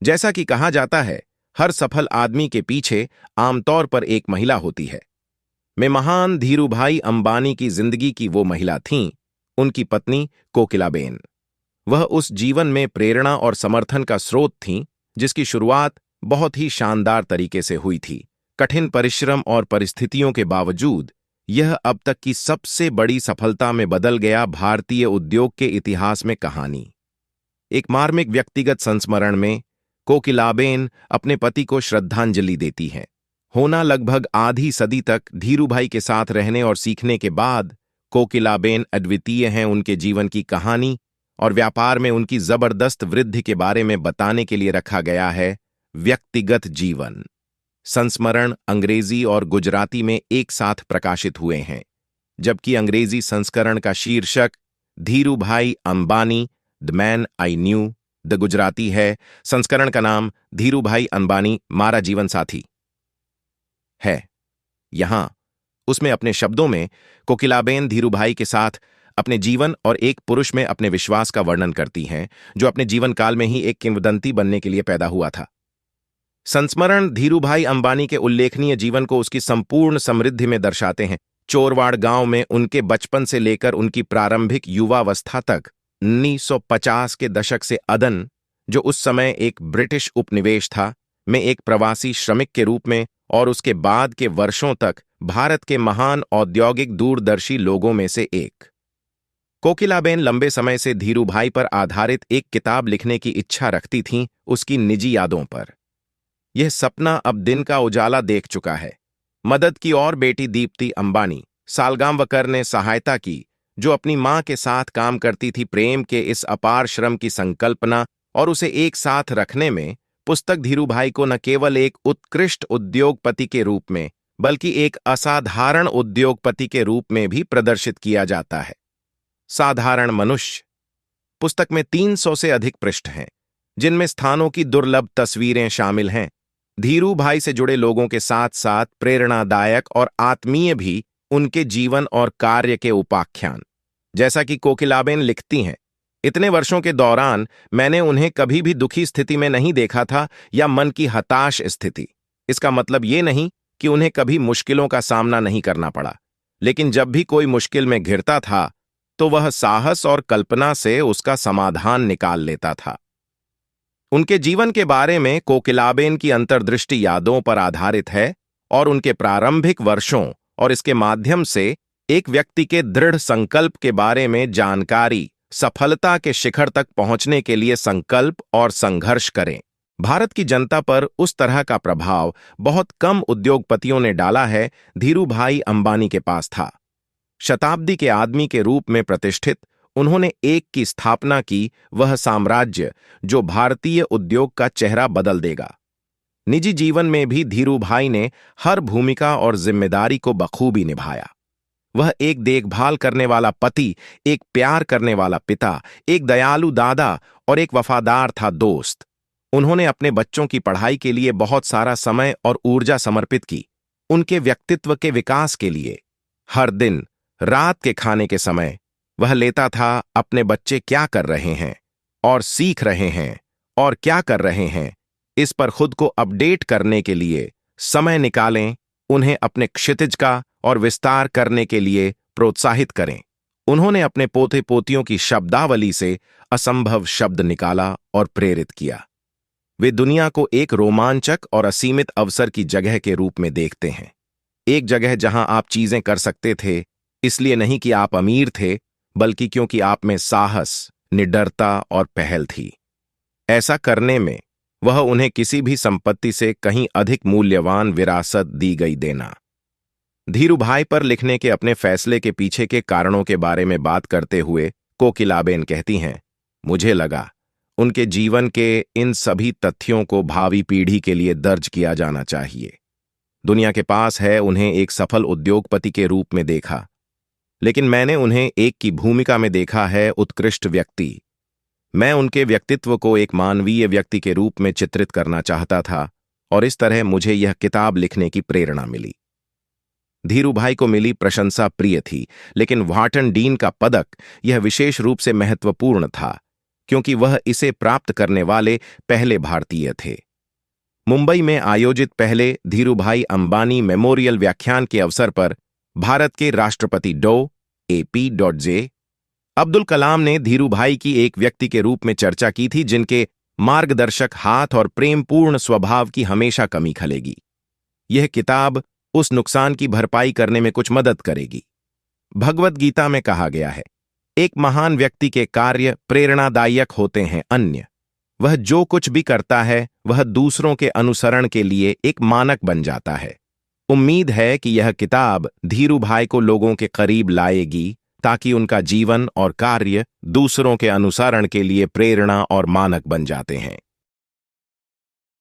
जैसा कि कहा जाता है, हर सफल आदमी के पीछे आमतौर पर एक महिला होती है। मैं महान धीरूभाई अंबानी की जिंदगी की वो महिला थीं, उनकी पत्नी कोकिलाबेन। वह उस जीवन में प्रेरणा और समर्थन का स्रोत थीं, जिसकी शुरुआत बहुत ही शानदार तरीके से हुई थी। कठिन परिश्रम और परिस्थितियों के बावजूद यह अब तक की सबसे बड़ी सफलता में बदल गया भारतीय उद्योग के इतिहास में कहानी। एक मार्मिक व्यक्तिगत संस्मरण में कोकिलाबेन अपने पति को श्रद्धांजलि देती हैं। होना लगभग आधी सदी तक धीरूभाई के साथ रहने और सीखने के बाद कोकिलाबेन अद्वितीय हैं। उनके जीवन की कहानी और व्यापार में उनकी जबरदस्त वृद्धि के बारे में बताने के लिए रखा गया है व्यक्तिगत जीवन। संस्मरण अंग्रेजी और गुजराती में एक साथ प्रकाशित हुए हैं, जबकि अंग्रेजी संस्करण का शीर्षक Dhirubhai Ambani the man I knew, the Gujarati है संस्करण का नाम धीरूभाई अंबानी मारा जीवन साथी है। यहां उसमें अपने शब्दों में कोकिलाबेन धीरूभाई के साथ अपने जीवन और एक पुरुष में अपने विश्वास का वर्णन करती हैं, जो अपने जीवन काल में ही एक किंवदंती बनने के लिए पैदा हुआ था। संस्मरण धीरूभाई अंबानी के उल्लेखनीय जीवन को उसकी संपूर्ण समृद्धि में दर्शाते हैं। चोरवाड़ गांव में उनके बचपन से लेकर उनकी प्रारंभिक युवावस्था तक 1950 के दशक से अदन, जो उस समय एक ब्रिटिश उपनिवेश था, में एक प्रवासी श्रमिक के रूप में और उसके बाद के वर्षों तक भारत के महान औद्योगिक दूरदर्शी लोगों में से एक। कोकिलाबेन लंबे समय से धीरूभाई पर आधारित एक किताब लिखने की इच्छा रखती थीं, उसकी निजी यादों पर। यह सपना अब दिन का उजाला देख चुका है। मदद की और बेटी दीप्ति अंबानी सालगांवकर ने सहायता की, जो अपनी मां के साथ काम करती थी। प्रेम के इस अपार श्रम की संकल्पना और उसे एक साथ रखने में पुस्तक धीरूभाई को न केवल एक उत्कृष्ट उद्योगपति के रूप में, बल्कि एक असाधारण उद्योगपति के रूप में भी प्रदर्शित किया जाता है। साधारण मनुष्य पुस्तक में 300 से अधिक पृष्ठ हैं, जिनमें स्थानों की दुर्लभ तस्वीरें शामिल हैं। धीरूभाई से जुड़े लोगों के साथ साथ प्रेरणादायक और आत्मीय भी उनके जीवन और कार्य के उपाख्यान। जैसा कि कोकिलाबेन लिखती हैं, इतने वर्षों के दौरान मैंने उन्हें कभी भी दुखी स्थिति में नहीं देखा था या मन की हताश स्थिति। इसका मतलब ये नहीं कि उन्हें कभी मुश्किलों का सामना नहीं करना पड़ा, लेकिन जब भी कोई मुश्किल में घिरता था तो वह साहस और कल्पना से उसका समाधान निकाल लेता था। उनके जीवन के बारे में कोकिलाबेन की अंतर्दृष्टि यादों पर आधारित है और उनके प्रारंभिक वर्षों और इसके माध्यम से एक व्यक्ति के दृढ़ संकल्प के बारे में जानकारी, सफलता के शिखर तक पहुंचने के लिए संकल्प और संघर्ष करें। भारत की जनता पर उस तरह का प्रभाव बहुत कम उद्योगपतियों ने डाला है, धीरूभाई अंबानी के पास था। शताब्दी के आदमी के रूप में प्रतिष्ठित, उन्होंने एक की स्थापना की, वह साम्राज्य जो भारतीय उद्योग का चेहरा बदल देगा। निजी जीवन में भी धीरूभाई ने हर भूमिका और जिम्मेदारी को बखूबी निभाया। वह एक देखभाल करने वाला पति, एक प्यार करने वाला पिता, एक दयालु दादा और एक वफादार था दोस्त। उन्होंने अपने बच्चों की पढ़ाई के लिए बहुत सारा समय और ऊर्जा समर्पित की, उनके व्यक्तित्व के विकास के लिए। हर दिन रात के खाने के समय वह लेता था अपने बच्चे क्या कर रहे हैं और सीख रहे हैं और क्या कर रहे हैं, इस पर खुद को अपडेट करने के लिए समय निकालें, उन्हें अपने क्षितिज का और विस्तार करने के लिए प्रोत्साहित करें। उन्होंने अपने पोते पोतियों की शब्दावली से असंभव शब्द निकाला और प्रेरित किया। वे दुनिया को एक रोमांचक और असीमित अवसर की जगह के रूप में देखते हैं। एक जगह जहां आप चीजें कर सकते थे, इसलिए नहीं कि आप अमीर थे, बल्कि क्योंकि आप में साहस, निडरता और पहल थी। ऐसा करने में वह उन्हें किसी भी संपत्ति से कहीं अधिक मूल्यवान विरासत दी गई देना। धीरूभाई पर लिखने के अपने फैसले के पीछे के कारणों के बारे में बात करते हुए कोकिलाबेन कहती हैं, मुझे लगा उनके जीवन के इन सभी तथ्यों को भावी पीढ़ी के लिए दर्ज किया जाना चाहिए। दुनिया के पास है उन्हें एक सफल उद्योगपति के रूप में देखा, लेकिन मैंने उन्हें एक की भूमिका में देखा है, उत्कृष्ट व्यक्ति। मैं उनके व्यक्तित्व को एक मानवीय व्यक्ति के रूप में चित्रित करना चाहता था और इस तरह मुझे यह किताब लिखने की प्रेरणा मिली। धीरूभाई को मिली प्रशंसा प्रिय थी, लेकिन वाटन डीन का पदक यह विशेष रूप से महत्वपूर्ण था, क्योंकि वह इसे प्राप्त करने वाले पहले भारतीय थे। मुंबई में आयोजित पहले धीरूभाई अंबानी मेमोरियल व्याख्यान के अवसर पर भारत के राष्ट्रपति डॉ. अब्दुल कलाम ने धीरूभाई की एक व्यक्ति के रूप में चर्चा की थी जिनके मार्गदर्शक हाथ और प्रेमपूर्ण स्वभाव की हमेशा कमी खलेगी। यह किताब उस नुकसान की भरपाई करने में कुछ मदद करेगी। भगवद गीता में कहा गया है, एक महान व्यक्ति के कार्य प्रेरणादायक होते हैं, अन्य वह जो कुछ भी करता है वह दूसरों के अनुसरण के लिए एक मानक बन जाता है। उम्मीद है कि यह किताब धीरूभाई को लोगों के करीब लाएगी ताकि उनका जीवन और कार्य दूसरों के अनुसरण के लिए प्रेरणा और मानक बन जाते हैं।